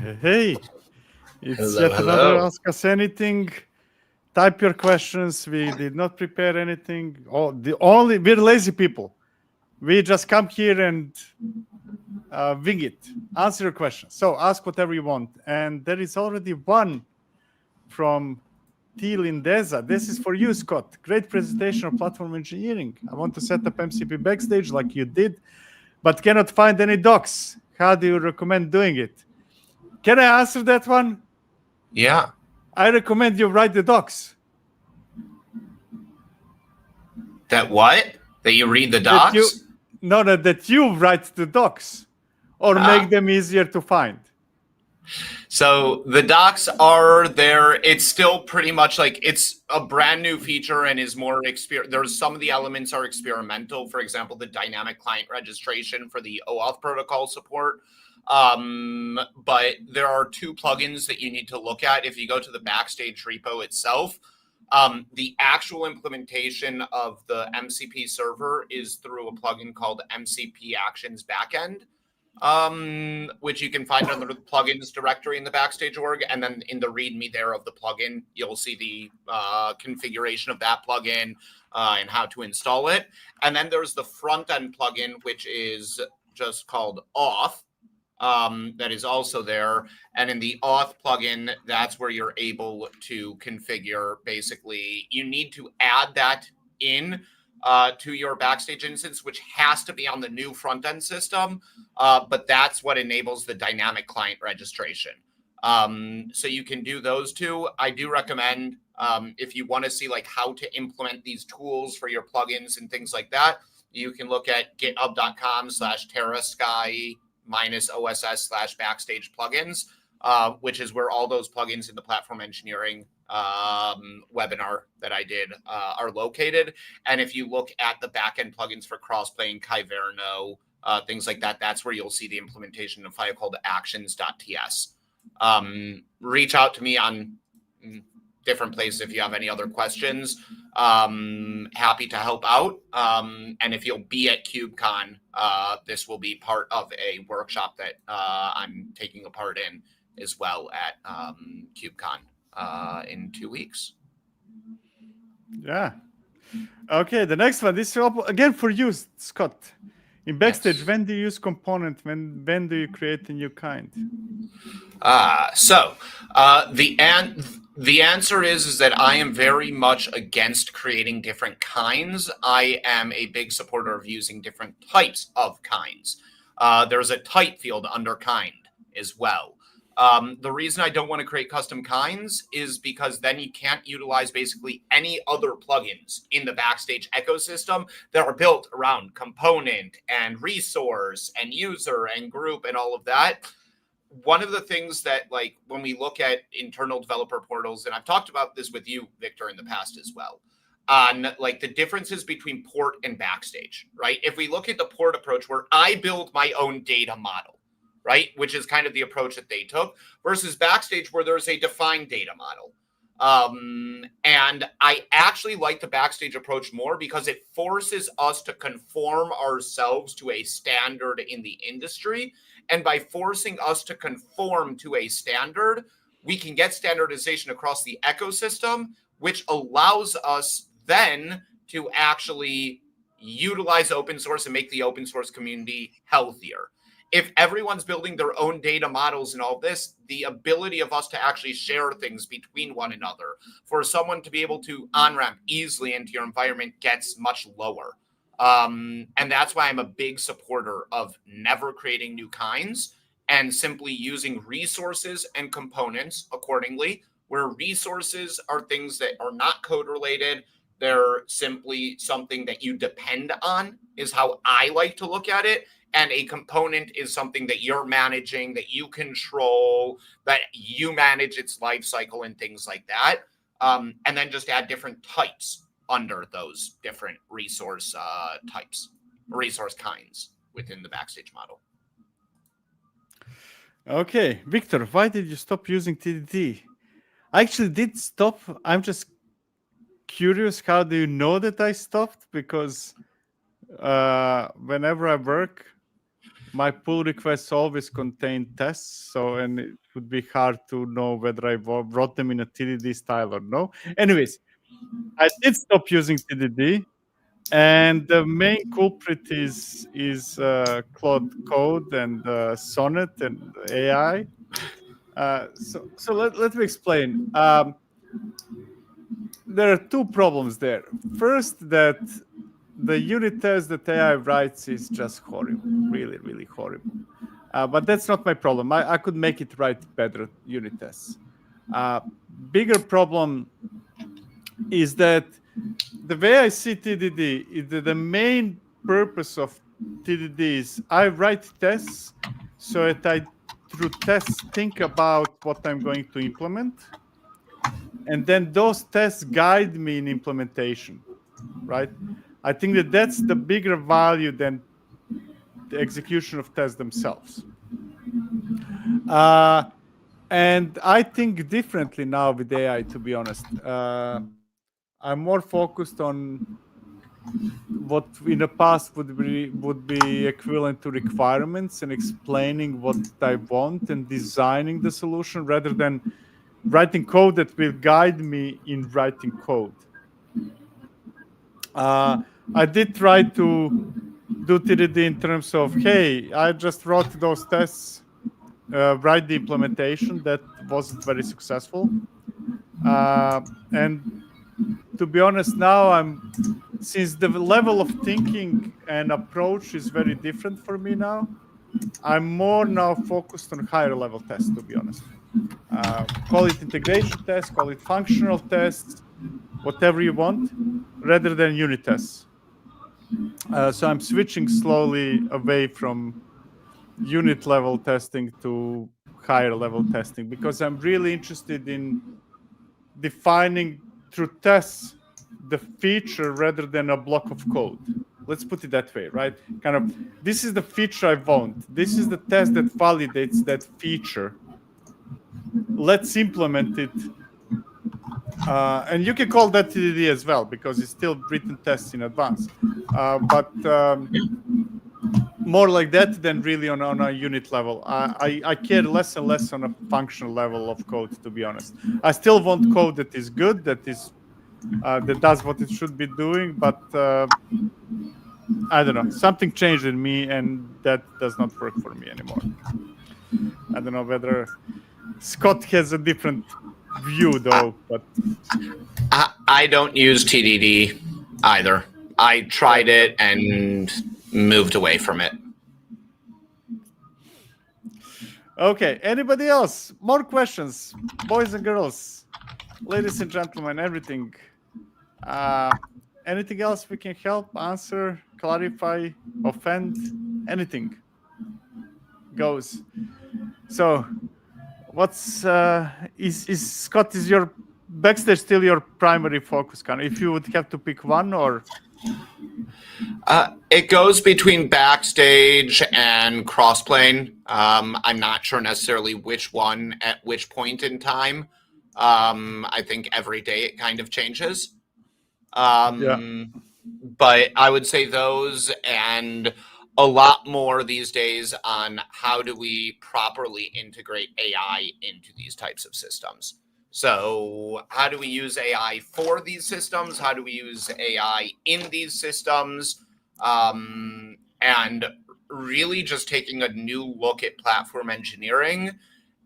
Hey, it's Hello, yet another hello. Ask Us Anything. Type your questions. We did not prepare anything. We're lazy people. We just come here and wing it. Answer your questions. So ask whatever you want. And there is already one from T. Lindeza. This is for you, Scott. Great presentation of platform engineering. I want to set up MCP Backstage like you did, but cannot find any docs. How do you recommend doing it? Can I answer that one? Yeah. I recommend you write the docs. That what? That you read the That you docs? that you write the docs or make them easier to find. So the docs are there. It's still pretty much like it's a brand new feature and is more There's some of the elements are experimental. For example, the dynamic client registration for the OAuth protocol support. But there are two plugins that you need to look at. If you go to the Backstage repo itself, the actual implementation of the MCP server is through a plugin called MCP Actions Backend, which you can find under the plugins directory in the Backstage org. And then in the README there of the plugin, you'll see the configuration of that plugin and how to install it. And then there's the front end plugin, which is just called Auth. That is also there. And in the auth plugin, that's where you're able to configure. Basically, you need to add that in to your Backstage instance, which has to be on the new front end system. But that's what enables the dynamic client registration. So you can do those two. I do recommend if you want to see like how to implement these tools for your plugins and things like that, you can look at github.com/terrasky -OSS/Backstage plugins, which is where all those plugins in the platform engineering webinar that I did are located. And if you look at the backend plugins for crossplay, Kyverno, things like that, that's where you'll see the implementation of a file called actions.ts. Reach out to me on different places if you have any other questions. Happy to help out. And if you'll be at KubeCon, this will be part of a workshop that I'm taking a part in as well at KubeCon in 2 weeks. Yeah. Okay, the next one. This is again for you, Scott. In Backstage, yes. When do you use component? When do you create a new kind? The answer is that I am very much against creating different kinds. I am a big supporter of using different types of kinds. There's a type field under kind as well. The reason I don't want to create custom kinds is because then you can't utilize basically any other plugins in the Backstage ecosystem that are built around component and resource and user and group and all of that. One of the things that, like, when we look at internal developer portals, and I've talked about this with you, Victor, in the past as well, on like the differences between port and Backstage, right? If we look at the port approach where I build my own data model, right, which is kind of the approach that they took, versus Backstage where there's a defined data model. And I actually like the Backstage approach more because it forces us to conform ourselves to a standard in the industry. And by forcing us to conform to a standard, we can get standardization across the ecosystem, which allows us then to actually utilize open source and make the open source community healthier. If everyone's building their own data models and all this, the ability of us to actually share things between one another, for someone to be able to on-ramp easily into your environment gets much lower. And that's why I'm a big supporter of never creating new kinds and simply using resources and components accordingly, where resources are things that are not code related. They're simply something that you depend on, is how I like to look at it. And a component is something that you're managing, that you control, that you manage its life cycle and things like that. And then just add different types under those different resource resource kinds within the Backstage model. Okay, Victor, why did you stop using TDD? I actually did stop. I'm just curious, how do you know that I stopped? Because whenever I work, my pull requests always contain tests. So, and would be hard to know whether I wrote them in a TDD style or no. Anyways, I did stop using TDD, and the main culprit is Claude Code and Sonnet and AI. So let me explain. There are two problems there. First, that the unit test that AI writes is just horrible, really, really horrible. But that's not my problem. I could make it write better unit tests. Bigger problem is that the way I see TDD is that the main purpose of TDD is I write tests so that I, through tests, think about what I'm going to implement. And then those tests guide me in implementation, right? I think that that's the bigger value than the execution of tests themselves. And I think differently now with AI, to be honest. I'm more focused on what in the past would be equivalent to requirements and explaining what I want and designing the solution rather than writing code that will guide me in writing code. I did try to do TDD in terms of, hey, I just wrote those tests, write the implementation. That wasn't very successful. And to be honest, now since the level of thinking and approach is very different for me now, I'm more now focused on higher level tests, to be honest. Call it integration tests, call it functional tests, whatever you want, rather than unit tests. So I'm switching slowly away from unit level testing to higher level testing because I'm really interested in defining through tests the feature rather than a block of code. Let's put it that way, right? Kind of, this is the feature I want. This is the test that validates that feature. Let's implement it. And you can call that TDD as well because it's still written tests in advance. But more like that than really on a unit level. I care less and less on a functional level of code, to be honest. I still want code that is good, that does what it should be doing, but I don't know. Something changed in me, and that does not work for me anymore. I don't know whether Scott has a different view, though. But I don't use TDD either. I tried it and moved away from it. Okay. Anybody else? More questions, boys and girls, ladies and gentlemen, everything. Anything else we can help, answer, clarify, offend? Anything goes. So, what's is Scott? Is your Backstage still your primary focus? Kind of, if you would have to pick one, or it goes between Backstage and Crossplane. I'm not sure necessarily which one at which point in time. I think every day it kind of changes. But I would say those, and a lot more these days on how do we properly integrate AI into these types of systems. So how do we use AI for these systems? How do we use AI in these systems? And really just taking a new look at platform engineering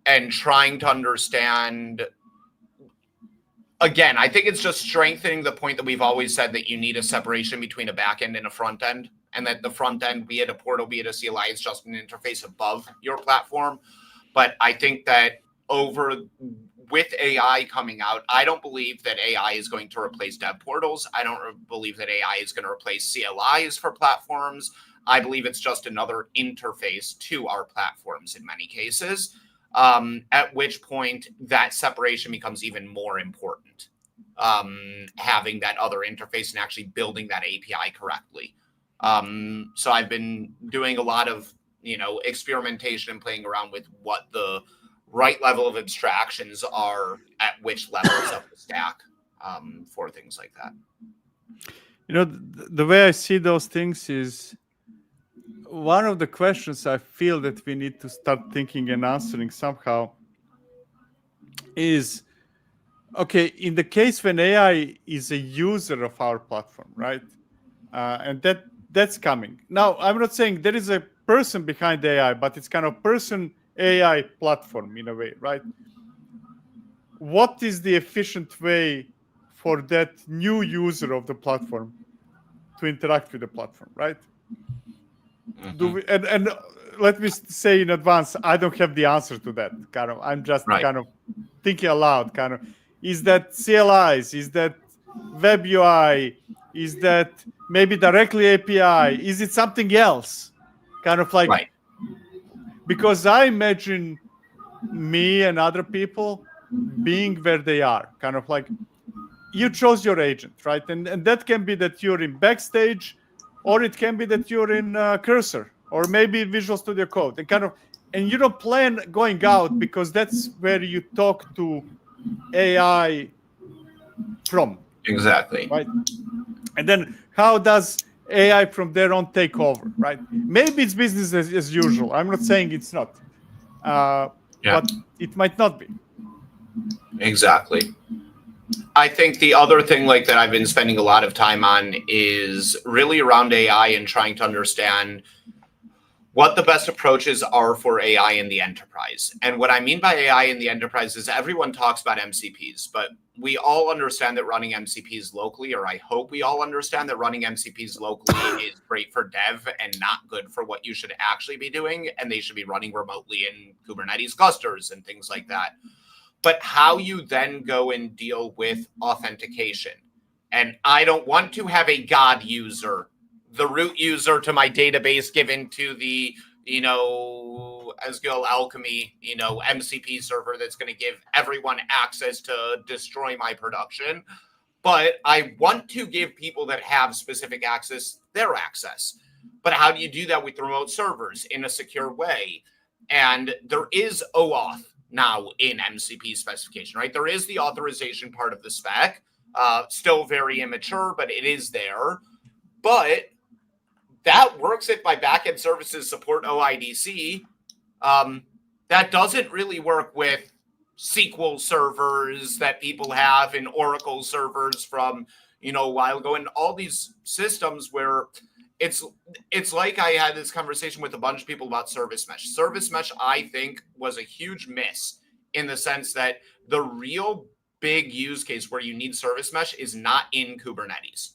and trying to understand. Again, I think it's just strengthening the point that we've always said that you need a separation between a back end and a front end, and that the front end, be it a portal, be it a CLI, is just an interface above your platform. But I think that with AI coming out, I don't believe that AI is going to replace dev portals. I don't believe that AI is going to replace CLIs for platforms. I believe it's just another interface to our platforms in many cases. At which point that separation becomes even more important. Having that other interface and actually building that API correctly. So I've been doing a lot of, experimentation and playing around with what the right level of abstractions are at which levels of the stack for things like that. The way I see those things is one of the questions I feel that we need to start thinking and answering somehow is, okay, in the case when AI is a user of our platform, right? And that's coming. Now, I'm not saying there is a person behind AI, but it's kind of person AI platform in a way, right? What is the efficient way for that new user of the platform to interact with the platform, right? Do we, and let me say in advance, I don't have the answer to that. Kind of, I'm just Right. kind of thinking aloud. Kind of, is that CLIs? Is that web UI? Is that maybe directly API? Is it something else? Kind of like, Right. because I imagine me and other people being where they are. Kind of like, you chose your agent, right? And that can be that you're in Backstage, or it can be that you're in Cursor, or maybe Visual Studio Code, and kind of, and you don't plan going out because that's where you talk to AI from, Exactly. right? And then how does AI from there on take over, right? Maybe it's business as usual. I'm not saying it's not, but it might not be. Exactly. I think the other thing like that I've been spending a lot of time on is really around AI and trying to understand what the best approaches are for AI in the enterprise. And what I mean by AI in the enterprise is everyone talks about MCPs, but we all understand that running MCPs locally, or I hope we all understand that running MCPs locally is great for dev and not good for what you should actually be doing. And they should be running remotely in Kubernetes clusters and things like that. But how you then go and deal with authentication. And I don't want to have a God user, the root user to my database given to the, Asgil Alchemy, MCP server that's going to give everyone access to destroy my production. But I want to give people that have specific access their access. But how do you do that with remote servers in a secure way? And there is OAuth now in MCP specification, right? There is the authorization part of the spec, still very immature, but it is there. But that works if my backend services support OIDC. That doesn't really work with SQL servers that people have and Oracle servers from, a while ago, and all these systems where it's like I had this conversation with a bunch of people about service mesh. Service mesh, I think, was a huge miss in the sense that the real big use case where you need service mesh is not in Kubernetes.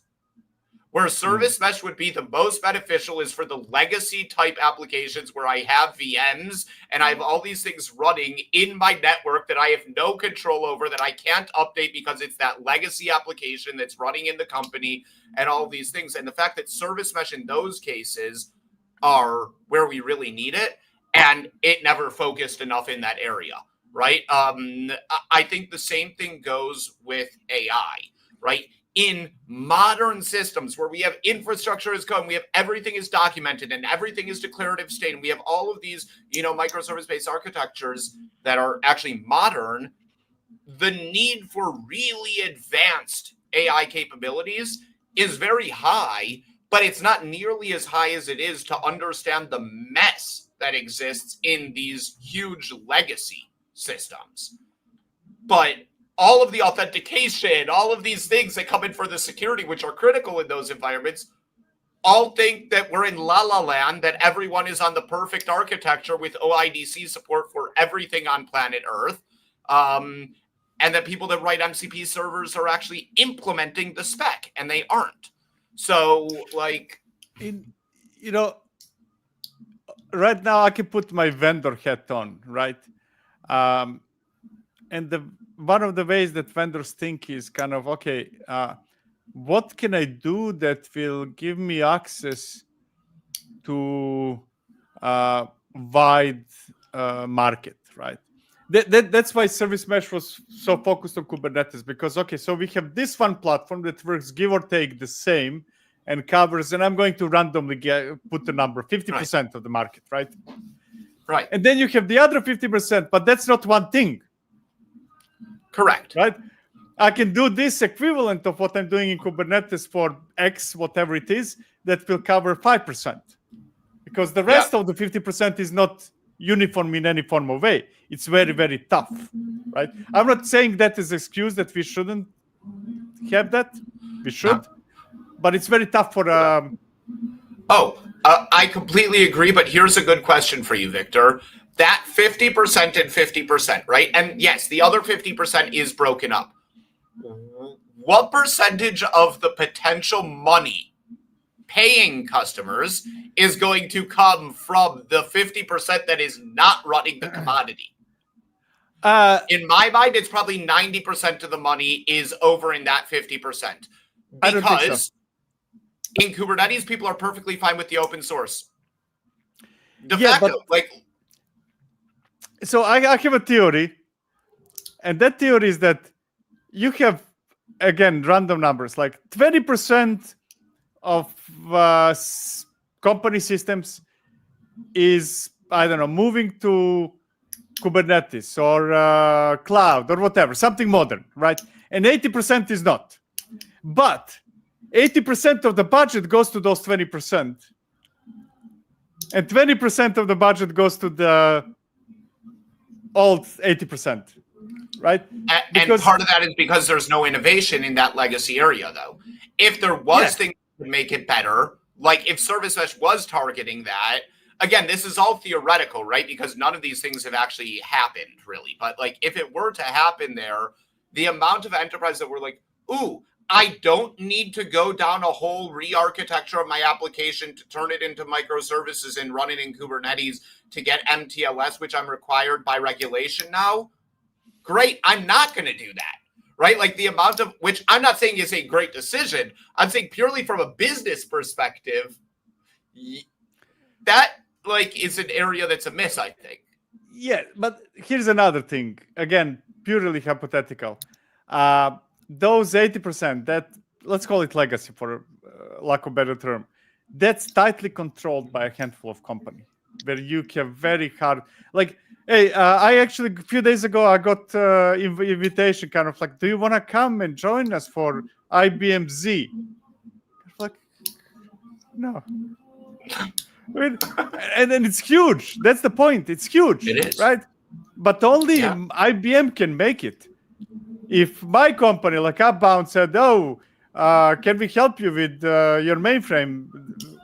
Where service mesh would be the most beneficial is for the legacy type applications where I have VMs and I have all these things running in my network that I have no control over, that I can't update because it's that legacy application that's running in the company and all these things. And the fact that service mesh in those cases are where we really need it, and it never focused enough in that area, right? I think the same thing goes with AI, right? In modern systems where we have infrastructure as code, we have everything is documented and everything is declarative state, and we have all of these, microservice-based architectures that are actually modern, the need for really advanced AI capabilities is very high, but it's not nearly as high as it is to understand the mess that exists in these huge legacy systems. But all of the authentication, all of these things that come in for the security, which are critical in those environments, all think that we're in la la land, that everyone is on the perfect architecture with OIDC support for everything on planet Earth. And that people that write MCP servers are actually implementing the spec, and they aren't. So, like, right now I can put my vendor hat on, right? And one of the ways that vendors think is kind of, okay, what can I do that will give me access to wide market, right? That's why Service Mesh was so focused on Kubernetes, because, okay, so we have this one platform that works give or take the same and covers, and I'm going to randomly put the number, 50% of the market, right? Right. And then you have the other 50%, but that's not one thing. Correct. Right? I can do this equivalent of what I'm doing in Kubernetes for X, whatever it is, that will cover 5%. Because the rest of the 50% is not uniform in any form of way. It's very, very tough, right? I'm not saying that is an excuse that we shouldn't have that. We should, but it's very tough for. I completely agree, but here's a good question for you, Victor. That 50% and 50%, right? And yes, the other 50% is broken up. What percentage of the potential money paying customers is going to come from the 50% that is not running the commodity? In my mind, it's probably 90% of the money is over in that 50%. Because in Kubernetes, people are perfectly fine with the open source. De facto, So I have a theory, and that theory is that you have, again, random numbers, like 20% of company systems is, I don't know, moving to Kubernetes or cloud or whatever, something modern, right? And 80% is not. But 80% of the budget goes to those 20%. And 20% of the budget goes to the old 80%, right? And part of that is because there's no innovation in that legacy area, though. If there was things to make it better, like if Service Mesh was targeting that, again, this is all theoretical, right? Because none of these things have actually happened, really. But like, if it were to happen there, the amount of enterprise that were like, ooh, I don't need to go down a whole re-architecture of my application to turn it into microservices and run it in Kubernetes to get MTLS, which I'm required by regulation now. Great, I'm not going to do that, right? Like the amount of, which I'm not saying is a great decision. I'm saying purely from a business perspective, that like is an area that's a miss, I think. Yeah, but here's another thing. Again, purely hypothetical. Those 80%, that let's call it legacy for lack of a better term, that's tightly controlled by a handful of companies where you have very hard, like, hey, I actually, a few days ago, I got invitation kind of like, do you want to come and join us for IBM Z? Like, no. I mean, and then it's huge. That's the point. It's huge. It is. Right? But only IBM can make it. If my company, like Upbound, said, oh, can we help you with your mainframe?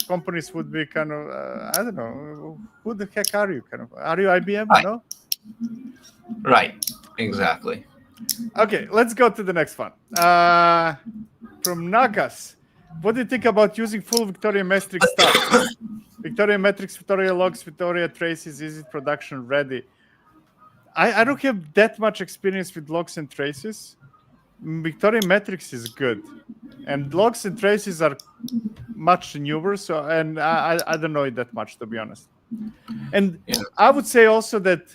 Companies would be kind of, I don't know, who the heck are you? Kind of, are you IBM? Right. No? Right, exactly. Okay, let's go to the next one. From Nagas, what do you think about using full Victoria Metrics stuff? Victoria Metrics, Victoria Logs, Victoria Traces, is it production ready? I don't have that much experience with logs and traces. Victoria Metrics is good, and logs and traces are much newer. So, and I don't know it that much, to be honest. And I would say also that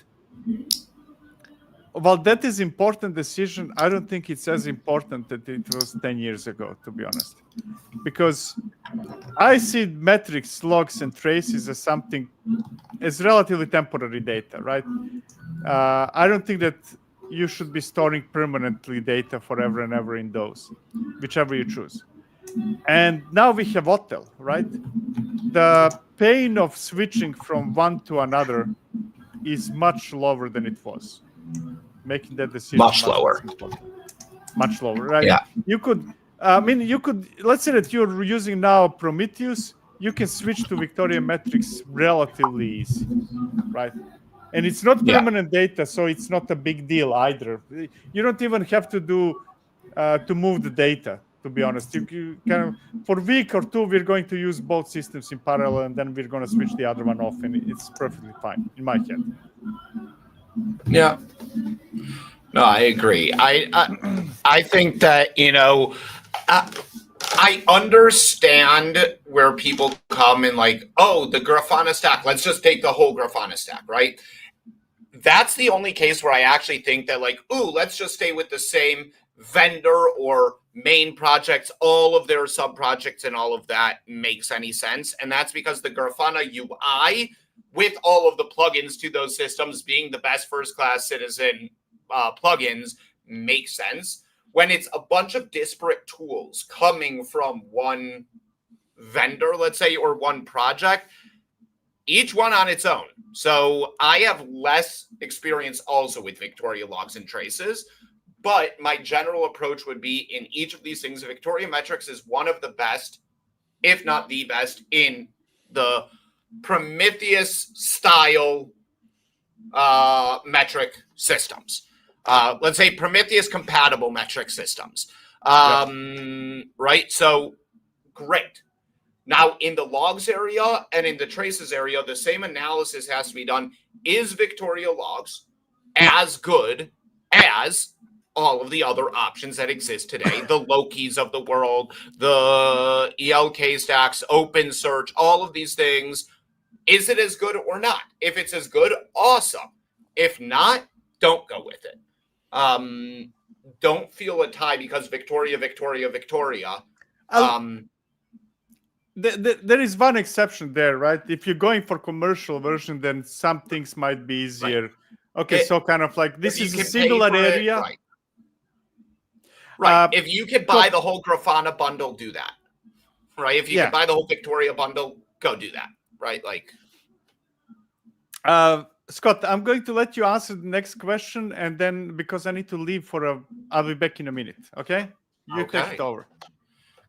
while that is important decision, I don't think it's as important that it was 10 years ago, to be honest, because I see metrics, logs, and traces as something as relatively temporary data, right? I don't think that you should be storing permanently data forever and ever in those, whichever you choose. And now we have OTel, right? The pain of switching from one to another is much lower than it was. Making that decision much lower, right? Yeah. You could, let's say that you're using now Prometheus, you can switch to Victoria Metrics relatively easy, right? And it's not permanent data, so it's not a big deal either. You don't even have to do to move the data, to be honest. You kind of, for a week or two, we're going to use both systems in parallel, and then we're going to switch the other one off, and it's perfectly fine in my head. Yeah. No, I agree. I think that, I understand where people come and like, oh, the Grafana stack, let's just take the whole Grafana stack, right? That's the only case where I actually think that like, ooh, let's just stay with the same vendor or main projects, all of their sub-projects and all of that makes any sense. And that's because the Grafana UI with all of the plugins to those systems being the best first-class citizen plugins makes sense. When it's a bunch of disparate tools coming from one vendor, let's say, or one project, Each one on its own. So I have less experience also with Victoria logs and traces, but my general approach would be in each of these things, Victoria metrics is one of the best, if not the best, in the Prometheus style metric systems. Let's say Prometheus compatible metric systems. Right? So great. Now, in the logs area and in the traces area, the same analysis has to be done. Is Victoria logs as good as all of the other options that exist today? The Lokis of the world, the ELK stacks, OpenSearch, all of these things. Is it as good or not? If it's as good, awesome. If not, don't go with it. Don't feel a tie because Victoria. There is one exception there, right? If you're going for commercial version, then some things might be easier. Right. Okay, so kind of like this is a similar area. Right. Right. If you could buy the whole Grafana bundle, do that. Right. If you can buy the whole Victoria bundle, go do that. Right. Like. Scott, I'm going to let you answer the next question, and then because I need to leave I'll be back in a minute. Okay. You take it over.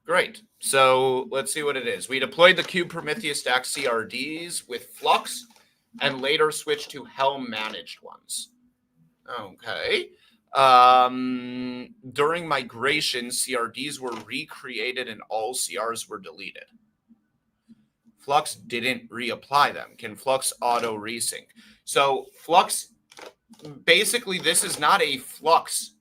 Great. So let's see what it is. We deployed the Kube Prometheus stack CRDs with Flux and later switched to Helm managed ones. Okay. During migration, CRDs were recreated and all CRs were deleted. Flux didn't reapply them. Can Flux auto resync? So Flux, basically, this is not a Flux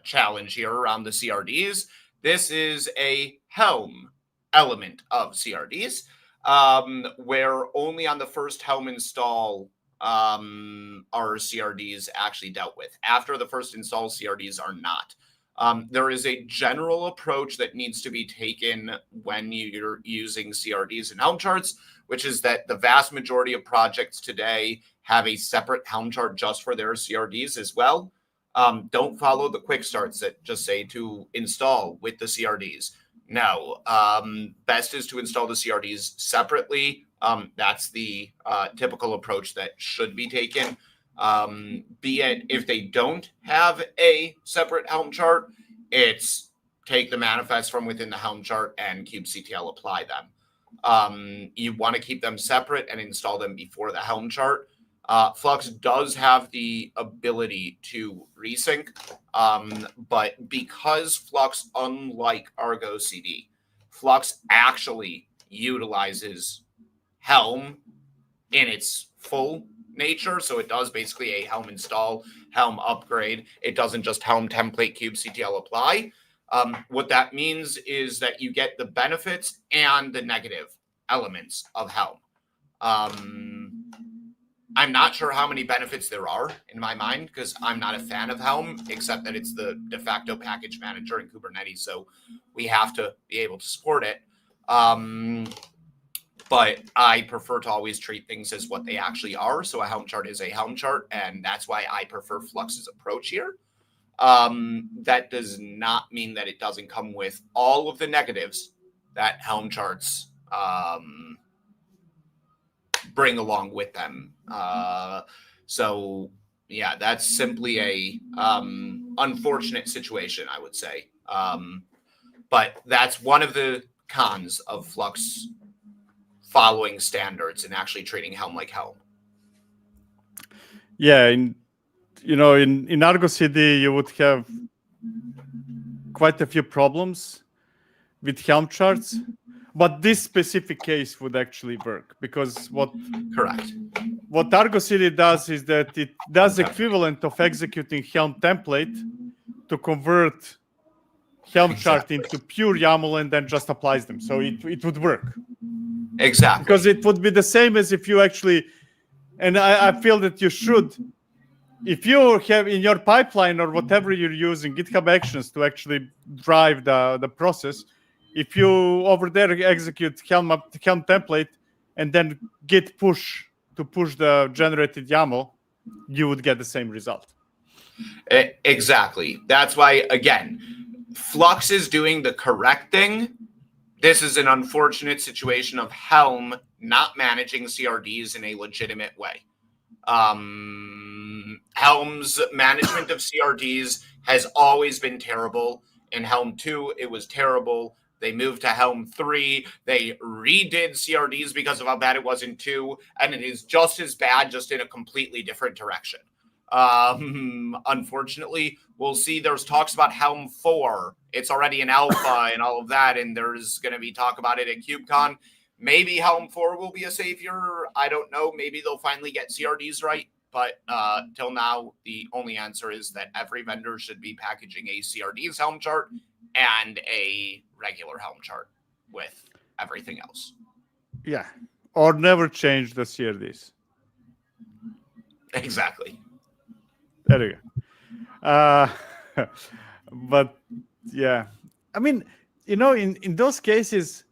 challenge here around the CRDs. This is a Helm element of CRDs, where only on the first Helm install are CRDs actually dealt with. After the first install, CRDs are not. There is a general approach that needs to be taken when you're using CRDs and Helm charts, which is that the vast majority of projects today have a separate Helm chart just for their CRDs as well. Don't follow the quick starts that just say to install with the CRDs. No, best is to install the CRDs separately. That's the typical approach that should be taken. Be it if they don't have a separate Helm chart, it's take the manifest from within the Helm chart and kubectl apply them. You want to keep them separate and install them before the Helm chart. Flux does have the ability to resync, but because Flux, unlike Argo CD, Flux actually utilizes Helm in its full nature. So it does basically a Helm install, Helm upgrade. It doesn't just Helm template kubectl apply. What that means is that you get the benefits and the negative elements of Helm. I'm not sure how many benefits there are in my mind because I'm not a fan of Helm, except that it's the de facto package manager in Kubernetes. So we have to be able to support it. But I prefer to always treat things as what they actually are. So a Helm chart is a Helm chart, and that's why I prefer Flux's approach here. That does not mean that it doesn't come with all of the negatives that Helm charts bring along with them. So yeah, that's simply a unfortunate situation, I would say. But that's one of the cons of Flux following standards and actually treating Helm like Helm. Yeah, in Argo CD, you would have quite a few problems with Helm charts, but this specific case would actually work because what Argo CD does is that it does equivalent of executing Helm template to convert Helm chart into pure YAML and then just applies them. So it would work. Exactly. Because it would be the same as if you actually, and I feel that you should, if you have in your pipeline or whatever you're using, GitHub Actions to actually drive the process, if you over there execute Helm template and then git push to push the generated YAML, you would get the same result. Exactly. That's why, again, Flux is doing the correct thing. this is an unfortunate situation of Helm not managing CRDs in a legitimate way. Helm's management of CRDs has always been terrible. In Helm 2, it was terrible. They moved to Helm 3. They redid CRDs because of how bad it was in 2, and it is just as bad, just in a completely different direction. Unfortunately, we'll see. There's talks about Helm 4. It's already in alpha and all of that, and there's going to be talk about it at KubeCon. Maybe Helm 4 will be a savior. I don't know. Maybe they'll finally get CRDs right. But till now, the only answer is that every vendor should be packaging a CRDs Helm chart and a regular Helm chart with everything else. Yeah. Or never change the CRDs. Exactly. There you go. But yeah, I mean, in those cases,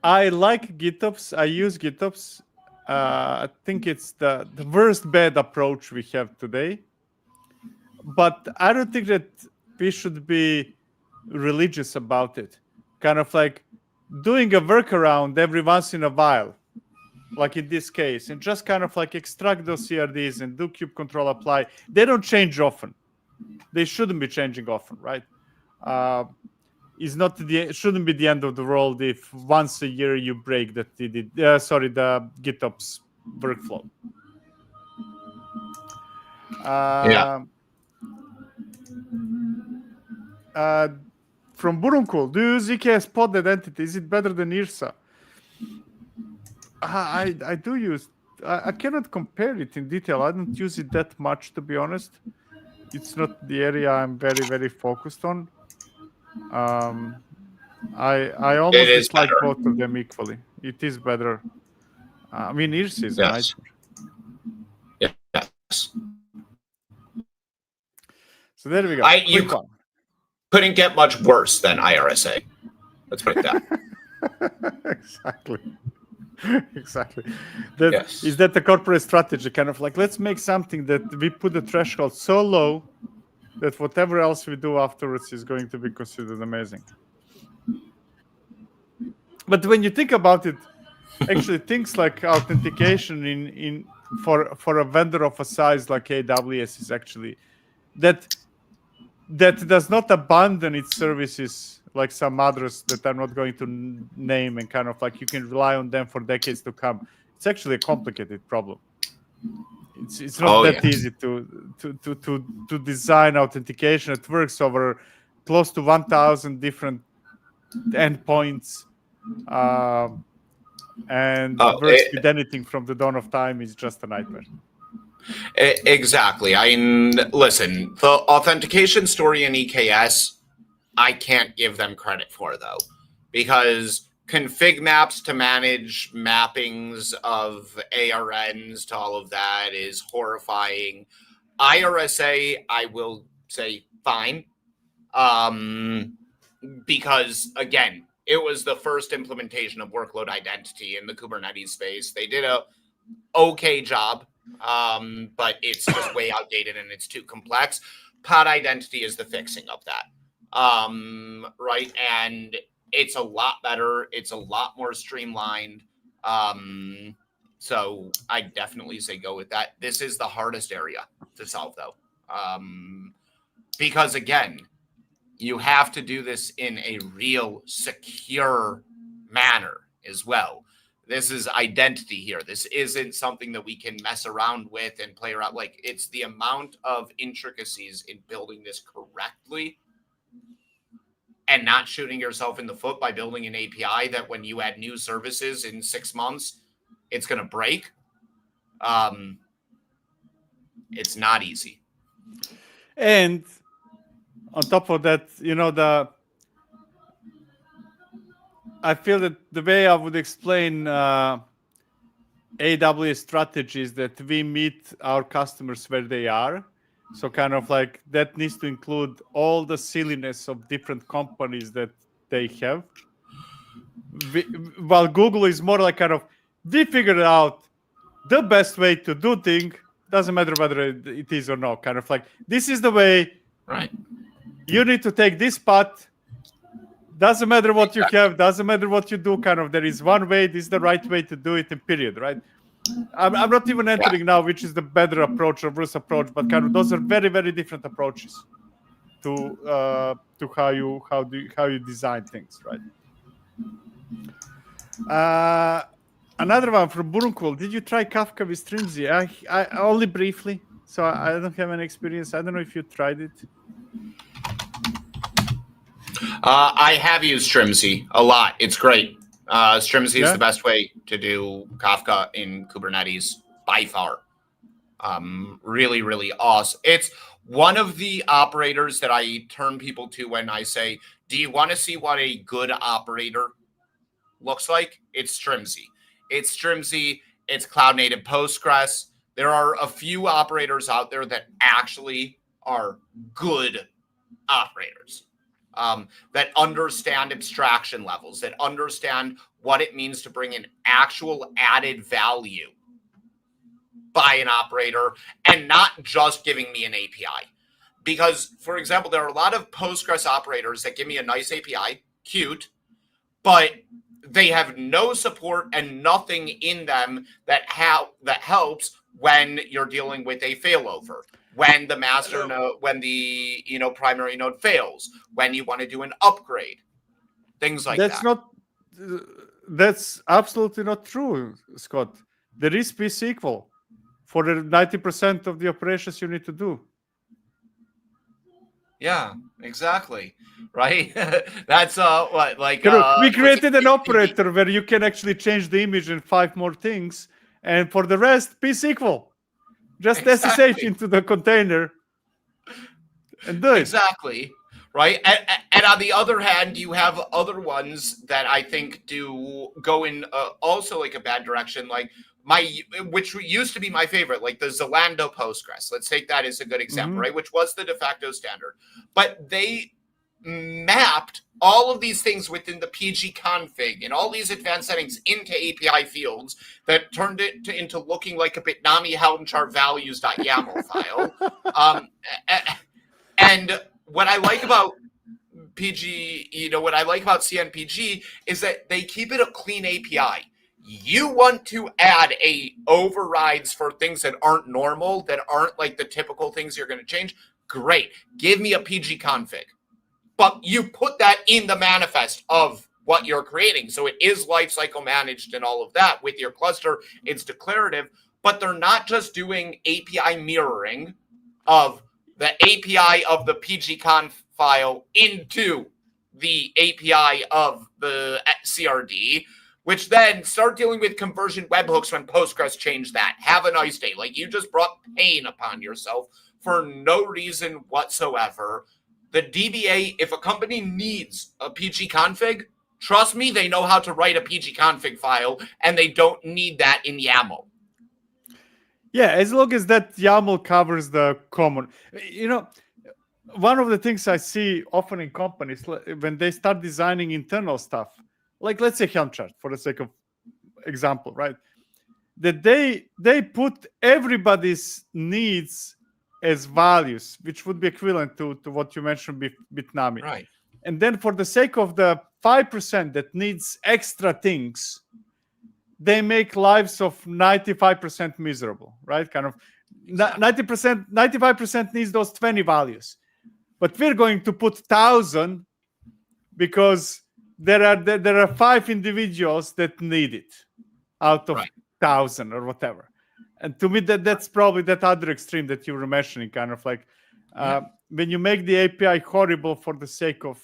I like GitOps. I use GitOps. I think it's the worst bad approach we have today. But I don't think that we should be religious about it. Kind of like doing a workaround every once in a while, like in this case, and just kind of like extract those CRDs and do kube control apply. They don't change often. They shouldn't be changing often, right? Shouldn't be the end of the world if once a year you break the GitOps workflow. From Burunkul, do you use EKS pod identity? Is it better than IRSA? I do use. I cannot compare it in detail. I don't use it that much, to be honest. It's not the area I'm very, very focused on. I almost dislike both of them equally. It is better. I mean, IRSA is nice. Yes. So there we go. You couldn't get much worse than IRSA. Let's put it down. Exactly. Is that the corporate strategy? Kind of like, let's make something that we put the threshold so low that whatever else we do afterwards is going to be considered amazing. But when you think about it, actually things like authentication for a vendor of a size like AWS is actually that does not abandon its services like some others that I'm not going to name, and kind of like you can rely on them for decades to come. It's actually a complicated problem. It's not easy to design authentication. It works over close to 1,000 different endpoints, and works with anything from the dawn of time is just a nightmare. Exactly. Listen, the authentication story in EKS, I can't give them credit for, though, because config maps to manage mappings of ARNs to all of that is horrifying. IRSA, I will say fine, because, again, it was the first implementation of workload identity in the Kubernetes space. They did a okay job, but it's just way outdated and it's too complex. Pod identity is the fixing of that, right? And it's a lot better. It's a lot more streamlined. So I definitely say go with that. This is the hardest area to solve, though, because, again, you have to do this in a real secure manner as well. This is identity here. This isn't something that we can mess around with and play around. Like, it's the amount of intricacies in building this correctly and not shooting yourself in the foot by building an API that when you add new services in 6 months, it's going to break. It's not easy. And on top of that, I feel that the way I would explain AWS strategy is that we meet our customers where they are. So kind of like that needs to include all the silliness of different companies that they have. While Google is more like kind of, we figured out the best way to do things. Doesn't matter whether it is or not. Kind of like, this is the way. Right. You need to take this path. Doesn't matter what you have, doesn't matter what you do, kind of, there is one way, this is the right way to do it, in period, right? I'm not even entering now which is the better approach or worse approach, but kind of those are very, very different approaches to how you design things, right? Another one from Burunkul. Did you try Kafka with Strimzi? I only briefly, so I don't have any experience. I don't know if you tried it. I have used Strimzi a lot. It's great. Strimzi is the best way to do Kafka in Kubernetes by far. Really, really awesome. It's one of the operators that I turn people to when I say, do you want to see what a good operator looks like? It's Strimzi. It's Strimzi. It's cloud native Postgres. There are a few operators out there that actually are good operators. That understand abstraction levels, that understand what it means to bring in actual added value by an operator and not just giving me an API. Because, for example, there are a lot of Postgres operators that give me a nice API, cute, but they have no support and nothing in them that helps when you're dealing with a failover, when the master node, when the primary node fails, when you want to do an upgrade, things like that. That's absolutely not true, Scott. There is P-SQL for the 90% of the operations you need to do. Yeah, exactly. Right. That's we created an operator where you can actually change the image and 5 more things, and for the rest, P-SQL. Just SSH into the container and do it. Exactly. Right. And on the other hand, you have other ones that I think do go in also like a bad direction, like which used to be my favorite, like the Zalando Postgres. Let's take that as a good example, right? Which was the de facto standard. But they mapped all of these things within the PG config and all these advanced settings into API fields that turned it into looking like a Bitnami Helm chart values.yaml file. And what I like about PG, what I like about CNPG is that they keep it a clean API. You want to add overrides for things that aren't normal, that aren't like the typical things you're going to change. Great. Give me a PG config. But you put that in the manifest of what you're creating. So it is lifecycle managed and all of that with your cluster. It's declarative, but they're not just doing API mirroring of the API of the pgconf file into the API of the CRD, which then start dealing with conversion webhooks when Postgres changed that. Have a nice day. Like, you just brought pain upon yourself for no reason whatsoever. The DBA, if a company needs a PG config, trust me, they know how to write a PG config file, and they don't need that in YAML. Yeah, as long as that YAML covers the common. One of the things I see often in companies, when they start designing internal stuff, like let's say Helm chart, for the sake of example, right? That they put everybody's needs as values, which would be equivalent to what you mentioned with Bitnami. Right. And then for the sake of the 5% that needs extra things, they make lives of 95% miserable, right? Kind of 95% needs those 20 values. But we're going to put 1,000 because there are 5 individuals that need it out of 1,000 or whatever. And to me, that's probably that other extreme that you were mentioning, kind of like when you make the API horrible for the sake of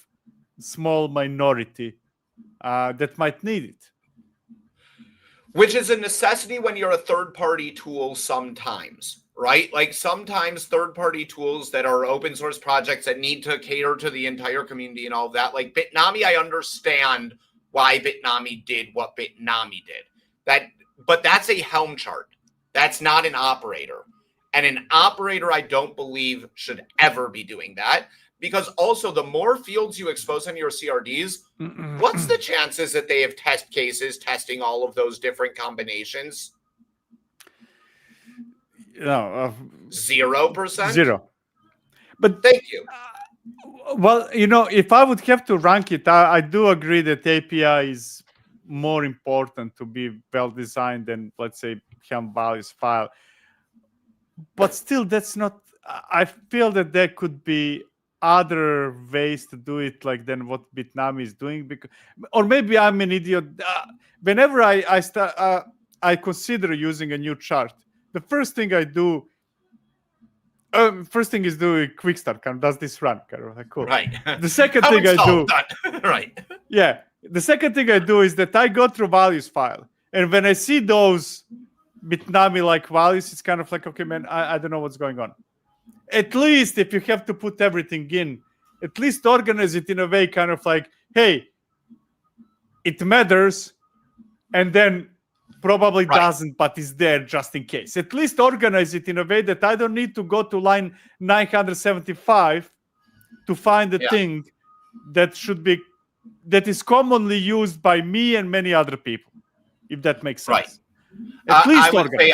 small minority that might need it. Which is a necessity when you're a third-party tool sometimes, right? Like sometimes third-party tools that are open source projects that need to cater to the entire community and all of that. Like Bitnami, I understand why Bitnami did what Bitnami did. But that's a Helm chart. That's not an operator. And an operator, I don't believe, should ever be doing that. Because also, the more fields you expose on your CRDs, what's the chances that they have test cases testing all of those different combinations? 0%. 0%? Zero. But thank you. Well, if I would have to rank it, I do agree that API is more important to be well designed than, let's say, Helm values file. But still, that's not. I feel that there could be other ways to do it, like than what Bitnami is doing. Or maybe I'm an idiot. Whenever I consider using a new chart, the first thing I do. First thing is do a quick start. Does this run? Like, cool. Right. The second How thing I do, done. Right. yeah. The second thing I do is that I go through values file, and when I see those Bitnami like values, it's kind of like, okay, man, I don't know what's going on. At least if you have to put everything in, at least organize it in a way, kind of like, hey, it matters, and then probably doesn't, but is there just in case. At least organize it in a way that I don't need to go to line 975 to find the thing that is commonly used by me and many other people, if that makes sense. Right. At least organize.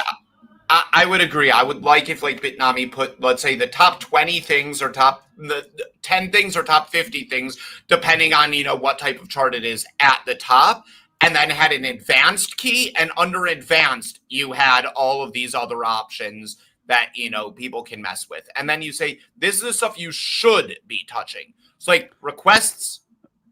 I would agree. I would like if like Bitnami put, let's say, the top 20 things or the 10 things or top 50 things, depending on, what type of chart it is at the top, and then had an advanced key, and under advanced, you had all of these other options that, people can mess with. And then you say, this is the stuff you should be touching. It's like requests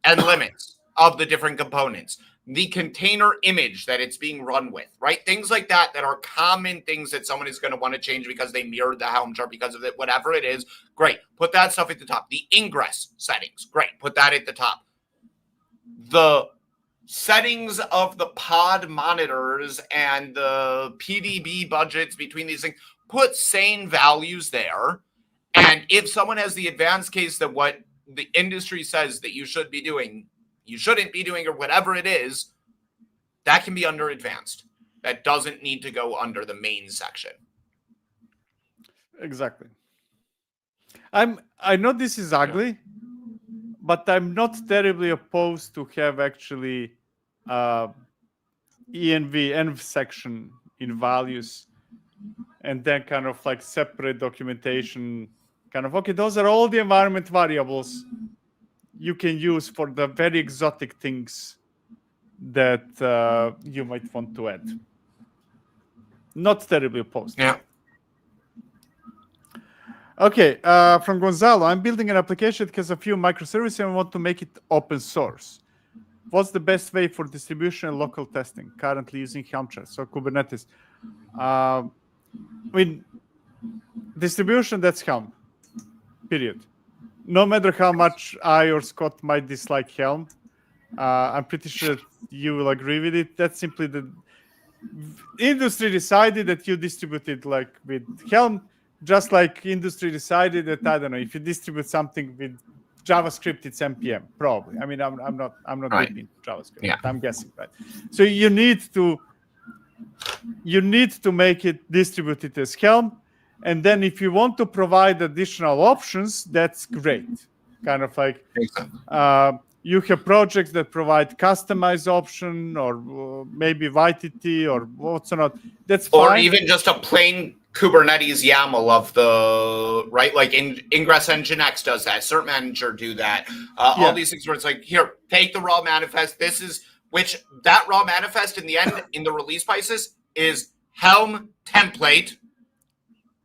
and limits of the different components, the container image that it's being run with, right? Things like that are common things that someone is going to want to change because they mirrored the Helm chart because of it, whatever it is. Great. Put that stuff at the top. The ingress settings. Great. Put that at the top. The settings of the pod monitors and the PDB budgets between these things, put sane values there. And if someone has the advanced case that what the industry says that you should be doing, you shouldn't be doing, or whatever it is, that can be under advanced. That doesn't need to go under the main section. Exactly. I know this is ugly, but I'm not terribly opposed to have actually env section in values, and then kind of like separate documentation, kind of, okay, those are all the environment variables you can use for the very exotic things that you might want to add. Not terribly opposed. Yeah. Okay, from Gonzalo, I'm building an application that has a few microservices and I want to make it open source. What's the best way for distribution and local testing? Currently using Helm charts, so Kubernetes. Distribution, that's Helm, period. No matter how much I or Scott might dislike Helm, I'm pretty sure you will agree with it. That's simply the industry decided that you distribute it like with Helm, just like industry decided that, I don't know, if you distribute something with JavaScript, it's npm, probably. I mean, I'm not right. deep in JavaScript. Yeah. I'm guessing, right? So you need to make it distributed as Helm. And then if you want to provide additional options, that's great. Kind of like you have projects that provide customized option, or maybe YTT or what's not. That's fine. Or even just a plain Kubernetes YAML of the, right? Like Ingress Nginx does that. Cert Manager do that. All these things where it's like, here, take the raw manifest. That raw manifest in the end, in the release basis, is Helm template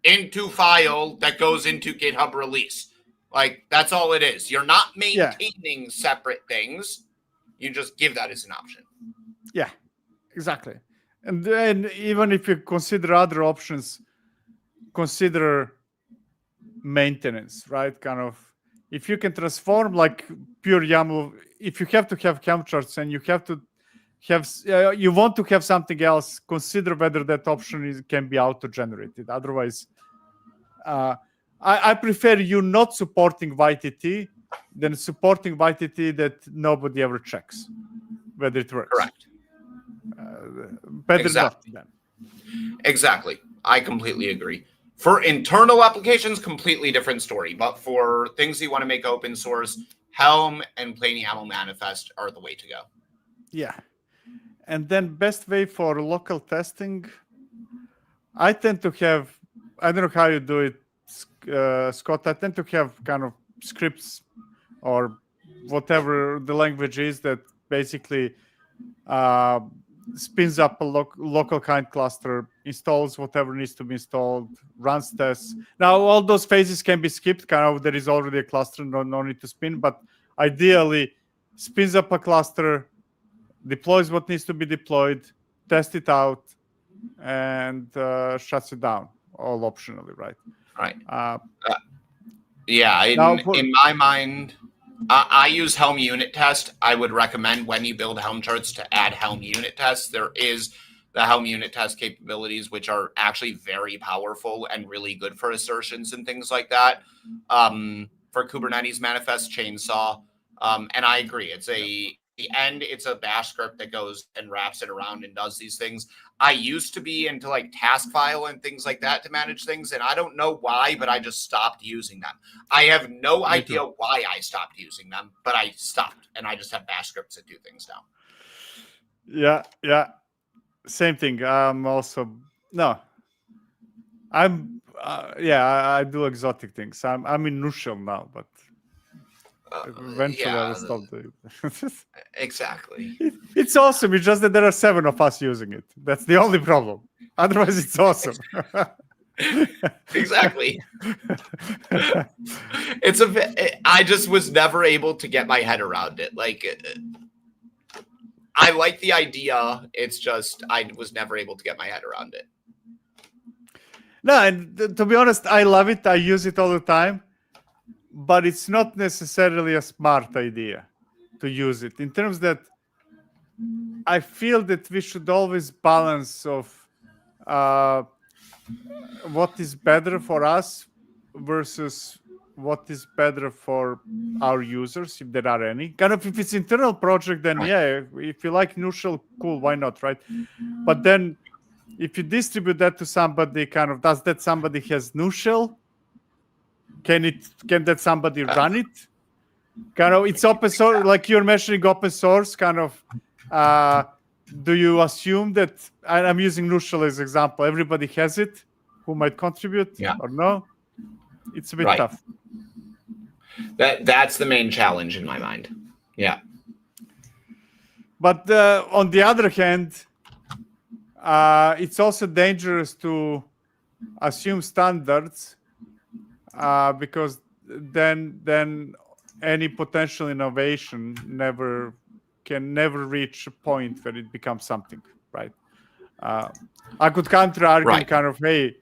into file that goes into GitHub release. Like, that's all it is. You're not maintaining separate things. You just give that as an option. Yeah, exactly. And then even if you consider other options, consider maintenance, right? Kind of, if you can transform like pure YAML, if you have to have Helm charts and you have to have, you want to have something else, consider whether that option can be auto-generated. Otherwise, I prefer you not supporting YTT than supporting YTT that nobody ever checks whether it works. Correct. Better not then. Exactly. I completely agree. For internal applications, completely different story. But for things you want to make open source, Helm and plain YAML manifest are the way to go. Yeah. And then best way for local testing, I tend to have, I don't know how you do it, Scott, I tend to have kind of scripts or whatever the language is that basically spins up a local kind cluster, installs whatever needs to be installed, runs tests. Now, all those phases can be skipped. Kind of, there is already a cluster, no need to spin. But ideally, spins up a cluster, deploys what needs to be deployed, tests it out, and shuts it down, all optionally, right? Right. Now, In my mind, I use Helm unit test. I would recommend when you build Helm charts to add Helm unit tests. There is the Helm unit test capabilities, which are actually very powerful and really good for assertions and things like that. For Kubernetes manifest chainsaw. And I agree. It's it's a bash script that goes and wraps it around and does these things. I used to be into like task file and things like that to manage things. And I don't know why, but I just stopped using them. I have no idea why I stopped using them, but I stopped and I just have bash scripts that do things now. Yeah. Same thing. I do exotic things. I'm in Nushel now, but eventually I will stop doing it. Exactly. It's awesome. It's just that there are 7 of us using it. That's the only problem. Otherwise, it's awesome. Exactly. I just was never able to get my head around it. Like, I like the idea. It's just I was never able to get my head around it. No, and to be honest, I love it. I use it all the time. But it's not necessarily a smart idea to use it, in terms that I feel that we should always balance of what is better for us versus what is better for our users, if there are any. Kind of, if it's internal project, then yeah, if you like Nushel, cool, why not, right? But then if you distribute that to somebody, kind of, does that somebody has Nushel? Can that somebody run it? Kind of, it's open source, like you're mentioning open source. Kind of, do you assume that? I'm using Nushel as example. Everybody has it who might contribute, or no? It's a bit tough. That's the main challenge in my mind. Yeah. But on the other hand, it's also dangerous to assume standards. Because then any potential innovation can never reach a point where it becomes something, right? I could counter argue kind of, hey,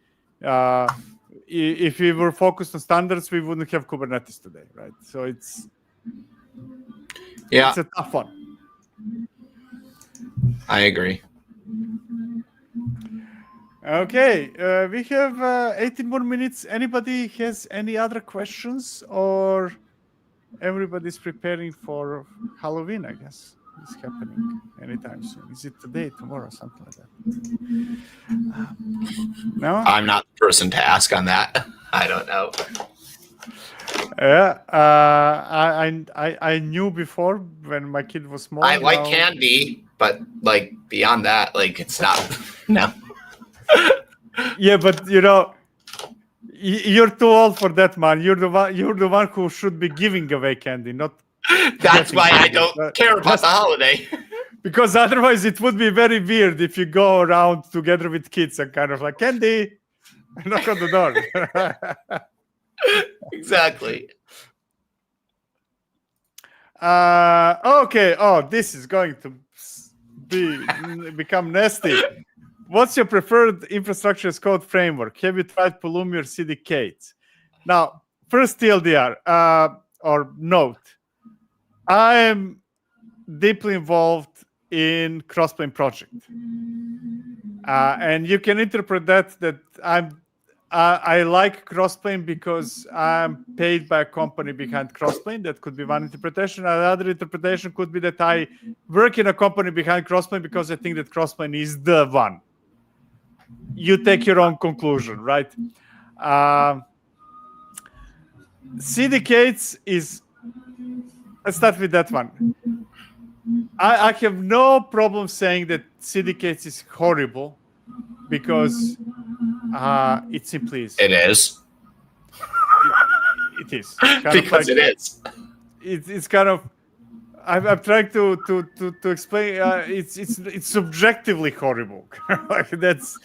if we were focused on standards, we wouldn't have Kubernetes today, right? So it's a tough one. I agree. Okay, we have 18 more minutes. Anybody has any other questions, or everybody's preparing for Halloween, I guess? It's happening anytime soon. Is it today, tomorrow, something like that? No? I'm not the person to ask on that. I don't know. Yeah, I knew before when my kid was small. I like candy, but like beyond that, like it's not. No. Yeah, but you know, you're too old for that, man. You're the one who should be giving away candy, not. That's why candy. I don't care about the holiday. Because otherwise, it would be very weird if you go around together with kids and kind of like candy, knock on the door. Exactly. Okay. Oh, this is going to become nasty. What's your preferred infrastructure as code framework? Have you tried Pulumi or CDK? Now, first TLDR or note, I am deeply involved in Crossplane project, and you can interpret that I like Crossplane because I'm paid by a company behind Crossplane. That could be one interpretation. Another interpretation could be that I work in a company behind Crossplane because I think that Crossplane is the one. You take your own conclusion, right? CDK is. Let's start with that one. I have no problem saying that CDK is horrible because it simply is. It is. It is. Because it is. it's kind of. I'm trying to explain. It's subjectively horrible. Like that's.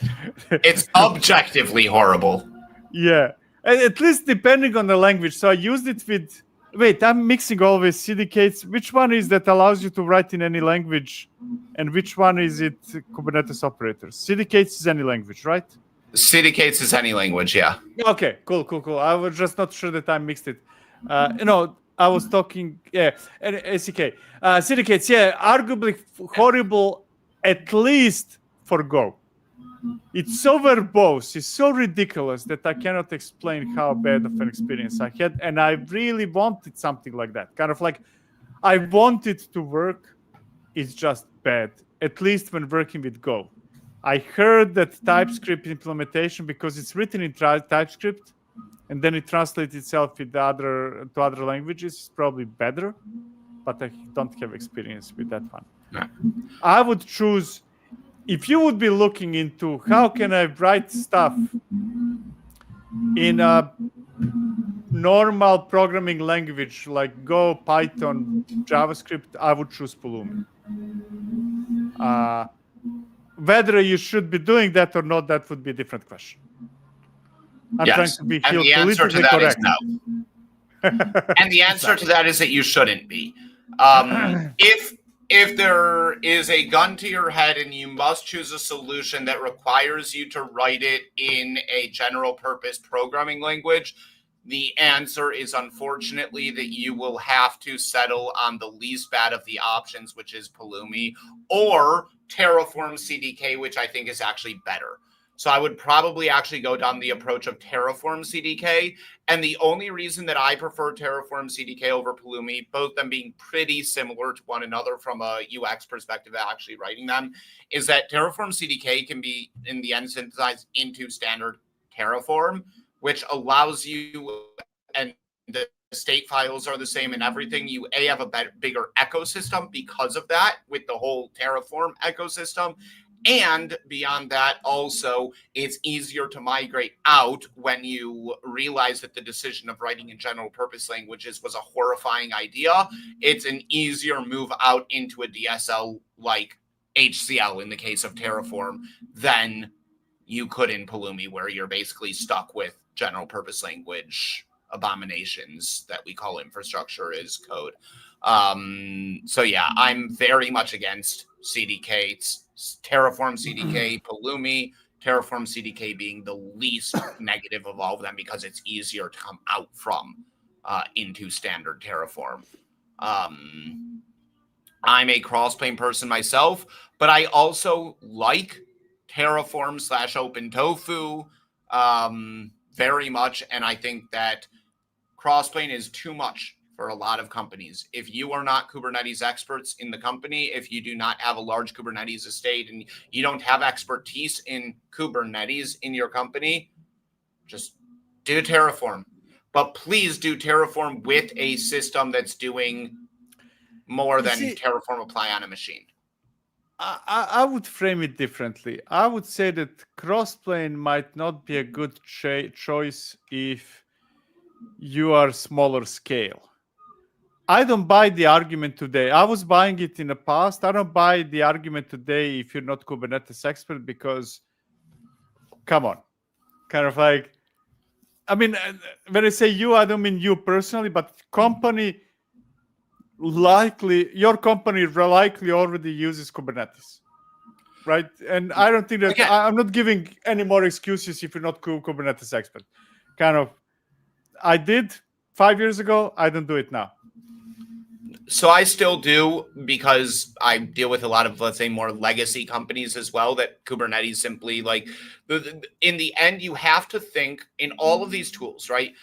It's objectively horrible. Yeah, at least depending on the language. So I used it with. Wait, I'm mixing always CDKs. Which one is that allows you to write in any language, and which one is it Kubernetes operators? CDKs is any language, right? CDKs is any language, yeah. Okay, cool. I was just not sure that I mixed it. I was talking, yeah, and SDK. CDKs, yeah, arguably horrible, at least for Go. It's so verbose, it's so ridiculous that I cannot explain how bad of an experience I had. And I really wanted something like that. Kind of like, I want it to work, it's just bad, at least when working with Go. I heard that TypeScript implementation, because it's written in TypeScript, and then it translates itself to other languages, is probably better, but I don't have experience with that one. Yeah. I would choose, if you would be looking into how can I write stuff in a normal programming language like Go, Python, JavaScript, I would choose Pulumi. Whether you should be doing that or not, that would be a different question. I'm trying to be and the answer to that correct. Is no. And the answer to that is that you shouldn't be. If there is a gun to your head and you must choose a solution that requires you to write it in a general purpose programming language, the answer is unfortunately that you will have to settle on the least bad of the options, which is Pulumi, or Terraform CDK, which I think is actually better. So I would probably actually go down the approach of Terraform CDK. And the only reason that I prefer Terraform CDK over Pulumi, both them being pretty similar to one another from a UX perspective, actually writing them, is that Terraform CDK can be, in the end, synthesized into standard Terraform, which allows you, and the state files are the same and everything. You have a bigger ecosystem because of that, with the whole Terraform ecosystem. And beyond that, also, it's easier to migrate out when you realize that the decision of writing in general purpose languages was a horrifying idea. It's an easier move out into a DSL like HCL in the case of Terraform than you could in Pulumi, where you're basically stuck with general purpose language abominations that we call infrastructure as code. So yeah, I'm very much against CDK. It's Terraform CDK, Pulumi, Terraform CDK being the least negative of all of them because it's easier to come out from into standard Terraform. I'm a crossplane person myself, but I also like Terraform / OpenTofu very much, and I think that crossplane is too much for a lot of companies. If you are not Kubernetes experts in the company, if you do not have a large Kubernetes estate and you don't have expertise in Kubernetes in your company, just do Terraform. But please do Terraform with a system that's doing more than Terraform apply on a machine. I would frame it differently. I would say that crossplane might not be a good choice if you are smaller scale. I don't buy the argument today. I was buying it in the past. I don't buy the argument today if you're not Kubernetes expert, because, come on, kind of like, I mean, when I say you, I don't mean you personally, but company your company likely already uses Kubernetes, right? And I don't think that, I'm not giving any more excuses if you're not Kubernetes expert. Kind of, I did 5 years ago. I don't do it now. So I still do, because I deal with a lot of, let's say, more legacy companies as well, that Kubernetes simply, like, in the end, you have to think in all of these tools, right?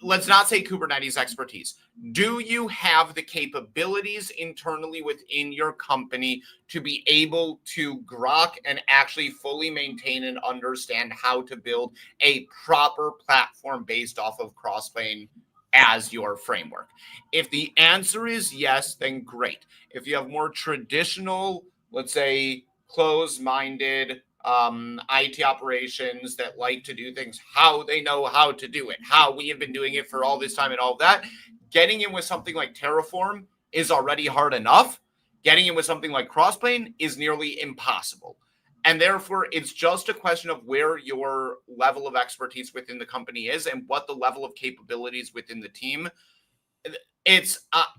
Let's not say Kubernetes expertise. Do you have the capabilities internally within your company to be able to grok and actually fully maintain and understand how to build a proper platform based off of Crossplane as your framework? If the answer is yes, then great. If you have more traditional, let's say, closed-minded IT operations that like to do things how they know how to do it, how we have been doing it for all this time and all of that, getting in with something like Terraform is already hard enough. Getting in with something like Crossplane is nearly impossible. And therefore, it's just a question of where your level of expertise within the company is and what the level of capabilities within the team.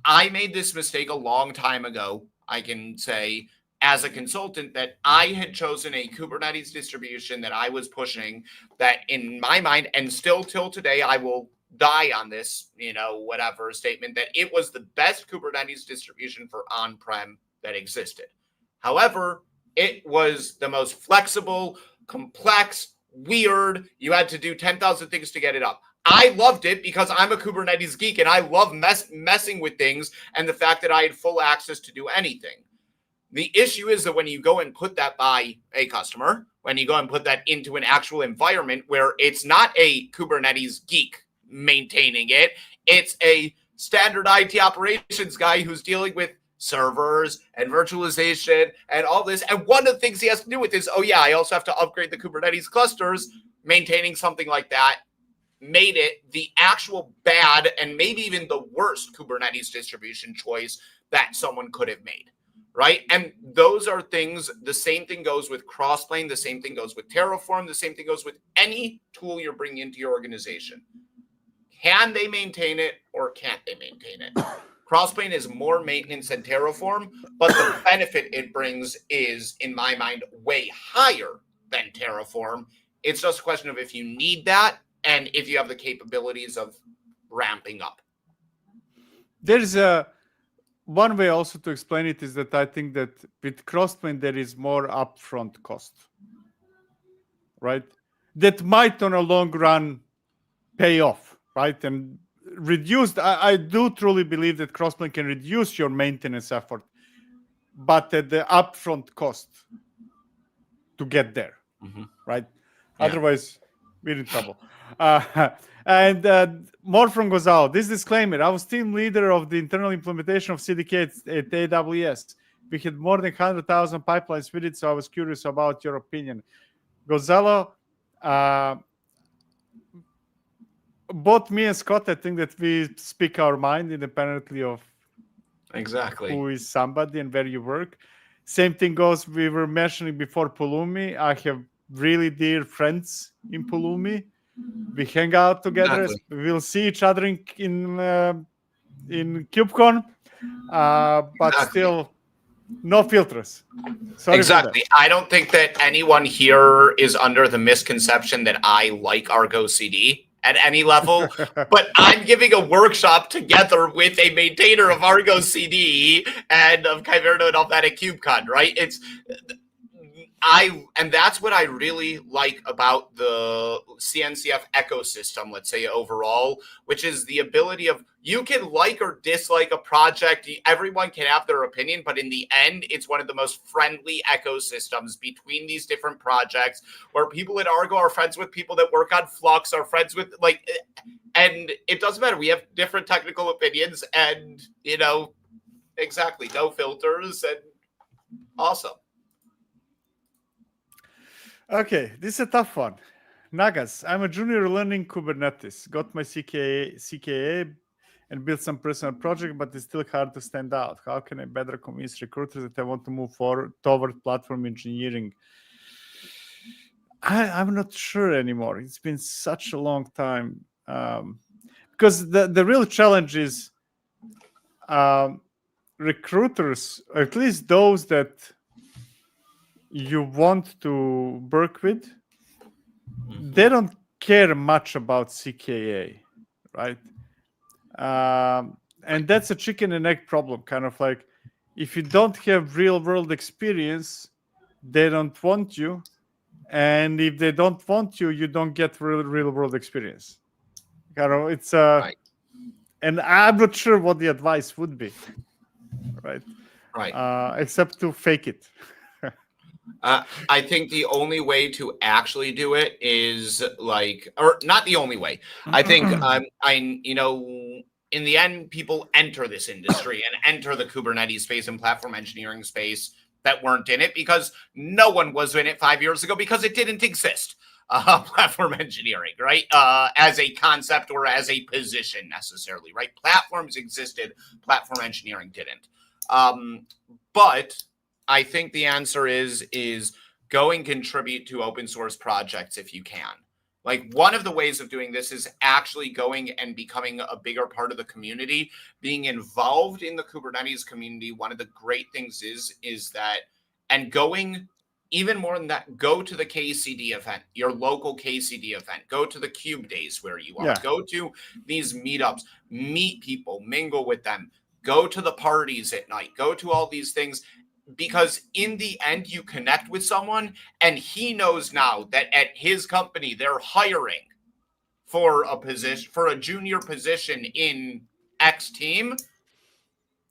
I made this mistake a long time ago. I can say as a consultant that I had chosen a Kubernetes distribution that I was pushing that in my mind, and still till today, I will die on this, whatever statement, that it was the best Kubernetes distribution for on-prem that existed. However, it was the most flexible, complex, weird. You had to do 10,000 things to get it up. I loved it because I'm a Kubernetes geek and I love messing with things and the fact that I had full access to do anything. The issue is that when you go and put that by a customer, when you go and put that into an actual environment where it's not a Kubernetes geek maintaining it, it's a standard IT operations guy who's dealing with servers and virtualization and all this. And one of the things he has to do with is, I also have to upgrade the Kubernetes clusters. Maintaining something like that made it the actual bad and maybe even the worst Kubernetes distribution choice that someone could have made, right? And those are things, the same thing goes with Crossplane, the same thing goes with Terraform, the same thing goes with any tool you're bringing into your organization. Can they maintain it or can't they maintain it? Crossplane is more maintenance than Terraform, but the benefit it brings is, in my mind, way higher than Terraform. It's just a question of if you need that and if you have the capabilities of ramping up. There's one way also to explain it is that I think that with Crossplane, there is more upfront cost, right? That might on a long run pay off, right? And reduced, I do truly believe that Crossplane can reduce your maintenance effort, but at the upfront cost to get there, right? Yeah. Otherwise, we're in trouble. And more from Gonzalo. This disclaimer: I was team leader of the internal implementation of CDK at AWS. We had more than 100,000 pipelines with it, so I was curious about your opinion. Gonzalo, both me and Scott, I think that we speak our mind independently of who is somebody and where you work. Same thing goes, we were mentioning before Pulumi. I have really dear friends in Pulumi. We hang out together. Exactly. We'll see each other in KubeCon, but still no filters. Sorry exactly. I don't think that anyone here is under the misconception that I like Argo CD at any level, but I'm giving a workshop together with a maintainer of Argo CD and of Kyverno and all that at KubeCon, right? And that's what I really like about the CNCF ecosystem, let's say overall, which is the ability of you can like or dislike a project. Everyone can have their opinion, but in the end, it's one of the most friendly ecosystems between these different projects where people at Argo are friends with people that work on Flux, are friends with and it doesn't matter. We have different technical opinions and, exactly, no filters and awesome. Okay, this is a tough one. Nagas, I'm a junior learning Kubernetes. Got my CKA and built some personal project, but it's still hard to stand out. How can I better convince recruiters that I want to move forward toward platform engineering? I'm not sure anymore. It's been such a long time. Because the real challenge is recruiters, or at least those that you want to work with, they don't care much about CKA, right? And that's a chicken and egg problem, kind of like if you don't have real world experience, they don't want you. And if they don't want you, you don't get real world experience. It's right. And I'm not sure what the advice would be, right? Except to fake it. I think the only way to actually do it is or not the only way. I think in the end, people enter this industry and enter the Kubernetes space and platform engineering space that weren't in it because no one was in it 5 years ago because it didn't exist. platform engineering, right? As a concept or as a position necessarily, right? Platforms existed, platform engineering didn't. But I think the answer is go and contribute to open source projects if you can. Like, one of the ways of doing this is actually going and becoming a bigger part of the community, being involved in the Kubernetes community. One of the great things is that, and going even more than that, go to the KCD event, your local KCD event, go to the Cube Days where you are, go to these meetups, meet people, mingle with them, go to the parties at night, go to all these things. Because in the end, you connect with someone and he knows now that at his company, they're hiring for a position, for a junior position in X team.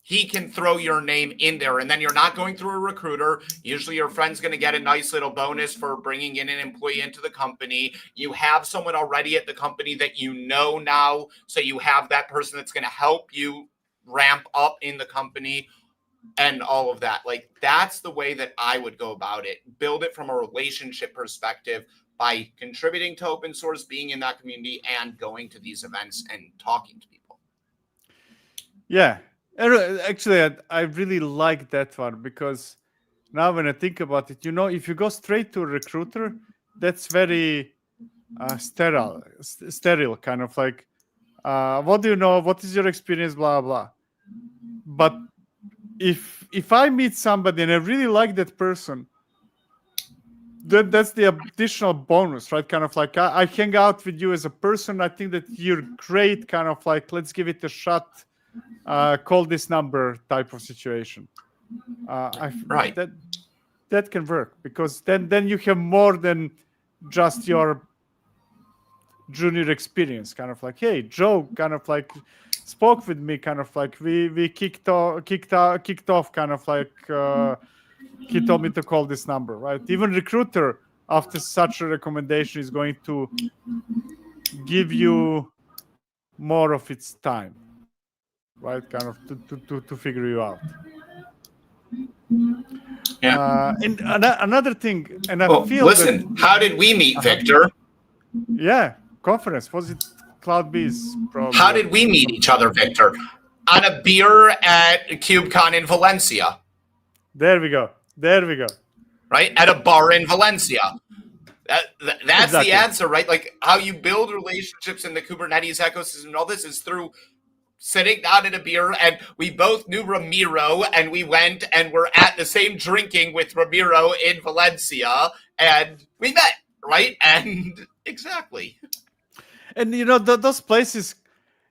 He can throw your name in there, and then you're not going through a recruiter. Usually your friend's going to get a nice little bonus for bringing in an employee into the company. You have someone already at the company that you know now. So you have that person that's going to help you ramp up in the company. And all of that. Like, that's the way that I would go about it. Build it from a relationship perspective by contributing to open source, being in that community, and going to these events and talking to people. Yeah. Actually, I really like that one, because now when I think about it, if you go straight to a recruiter, that's very sterile, kind of like, what do you know? What is your experience? Blah, blah. But if I meet somebody and I really like that person, that's the additional bonus, right? Kind of like, I hang out with you as a person. I think that you're great. Kind of like, let's give it a shot. Call this number type of situation. Right. That can work, because then you have more than just your junior experience. Kind of like, hey, Joe, kind of like spoke with me, kind of like we kicked off, kind of like he told me to call this number, right? Even recruiter, after such a recommendation, is going to give you more of its time, right? Kind of to figure you out. Yeah. And another thing, and I feel listen, how did we meet, Victor? Yeah, conference. Was it CloudBees? Probably. How did we meet each other, Victor? On a beer at KubeCon in Valencia. There we go. Right? At a bar in Valencia. That's exactly the answer, right? Like, how you build relationships in the Kubernetes ecosystem and all this is through sitting down at a beer, and we both knew Ramiro, and we went and were at the same drinking with Ramiro in Valencia, and we met, right? And exactly. And those places,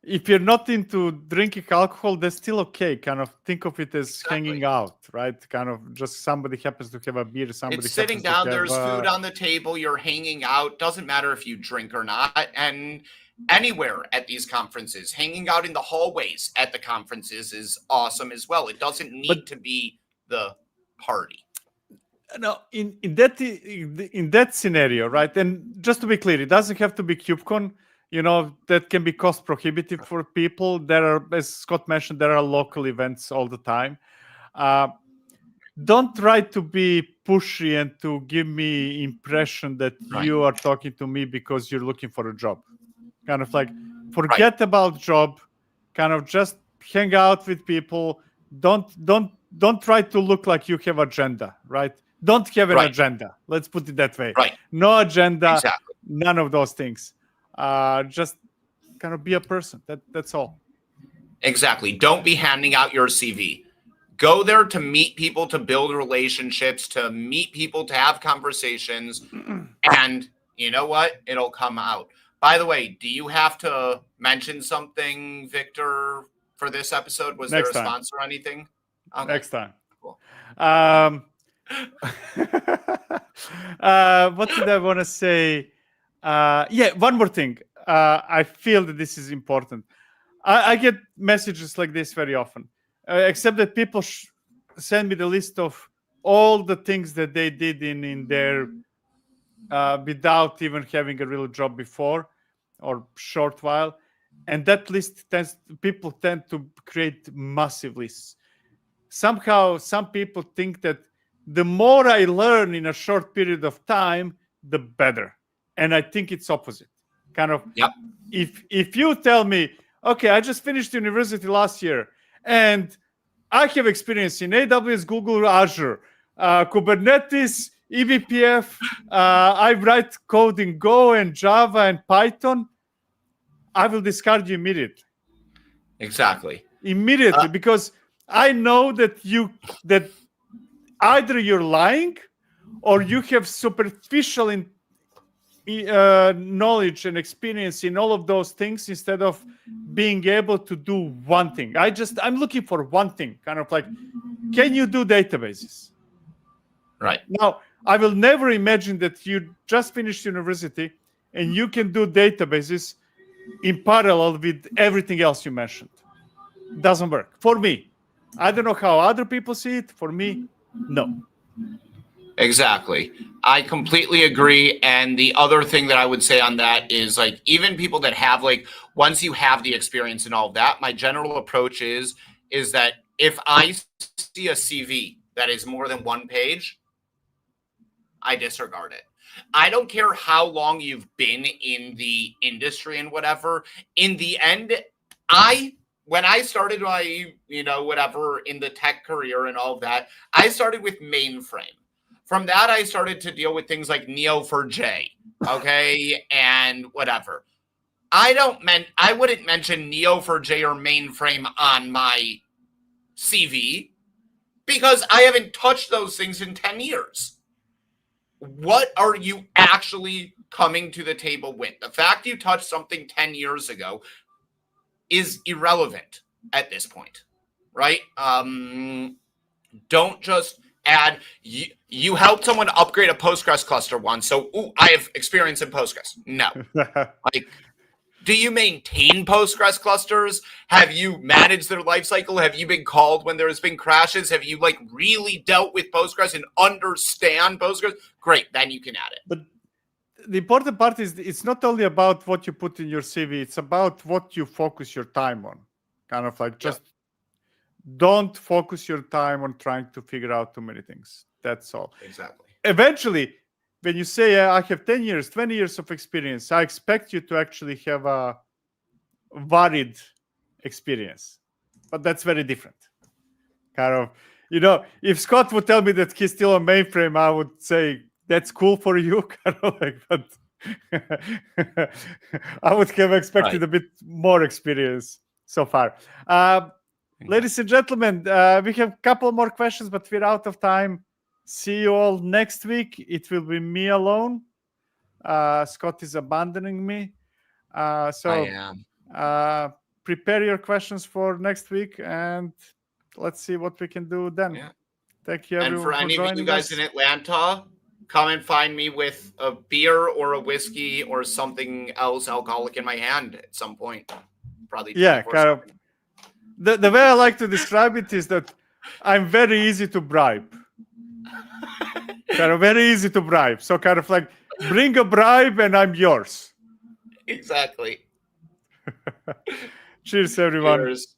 if you're not into drinking alcohol, that's still okay. Kind of think of it as hanging out, right? Kind of just somebody happens to have a beer, somebody it's sitting down, there's food on the table, you're hanging out. Doesn't matter if you drink or not. And anywhere at these conferences, hanging out in the hallways at the conferences is awesome as well. It doesn't need to be the party. No, in that scenario, right? And just to be clear, it doesn't have to be KubeCon. That can be cost prohibitive for people. There are, as Scott mentioned, there are local events all the time. Don't try to be pushy and to give me impression that you are talking to me because you're looking for a job. Kind of like, forget about job. Kind of just hang out with people. Don't try to look like you have agenda, right? Don't have an agenda. Let's put it that way. Right. No agenda. Exactly. None of those things. Just kind of be a person. That's all. Exactly. Don't be handing out your CV. Go there to meet people, to build relationships, to meet people, to have conversations. And you know what? It'll come out. By the way, do you have to mention something, Victor, for this episode? Was there a sponsor or anything? Okay. Next time. Cool. What did I want to say? One more thing. I feel that this is important. I get messages like this very often, except that people send me the list of all the things that they did in their without even having a real job before or short while. And that list people tend to create massive lists. Somehow, some people think that the more I learn in a short period of time, the better. And I think it's opposite. Kind of, Yep. If you tell me, okay, I just finished university last year, and I have experience in AWS, Google, Azure, Kubernetes, eBPF. I write code in Go and Java and Python. I will discard you immediately. Exactly. Immediately, because I know that either you're lying or you have superficial knowledge and experience in all of those things instead of being able to do one thing. I'm looking for one thing, kind of like, can you do databases? Right. Now, I will never imagine that you just finished university and you can do databases in parallel with everything else you mentioned. Doesn't work for me. I don't know how other people see it. For me, no. Exactly. I completely agree. And the other thing that I would say on that is, like, even people that have, like, once you have the experience and all of that, my general approach is that if I see a CV that is more than one page, I disregard it. I don't care how long you've been in the industry and whatever. In the end, when I started my, whatever in the tech career and all of that, I started with mainframe. From that, I started to deal with things like Neo4j, okay, and whatever. I wouldn't mention Neo4j or mainframe on my CV because I haven't touched those things in 10 years. What are you actually coming to the table with? The fact you touched something 10 years ago is irrelevant at this point, right? Don't just add, you helped someone upgrade a Postgres cluster once, so I have experience in Postgres. No. Like, do you maintain Postgres clusters? Have you managed their lifecycle? Have you been called when there's been crashes? Have you really dealt with Postgres and understand Postgres? Great, then you can add it. But the important part is it's not only about what you put in your CV, it's about what you focus your time on. Kind of like just don't focus your time on trying to figure out too many things. That's all. Exactly. Eventually, when you say, I have 10 years, 20 years of experience, I expect you to actually have a varied experience. But that's very different. Kind of, if Scott would tell me that he's still on mainframe, I would say, that's cool for you. Kind of like, but I would have expected a bit more experience so far. Ladies and gentlemen, we have a couple more questions, but we're out of time. See you all next week. It will be me alone. Scott is abandoning me. So I am. Prepare your questions for next week, and let's see what we can do then. Yeah. Thank you, everyone, and for any of you guys us. in Atlanta, come and find me with a beer or a whiskey or something else alcoholic in my hand at some point. Probably. Yeah, kind of. The way I like to describe it is that I'm very easy to bribe. Kind of very easy to bribe. So kind of like, bring a bribe and I'm yours. Exactly. Cheers, everyone. Cheers.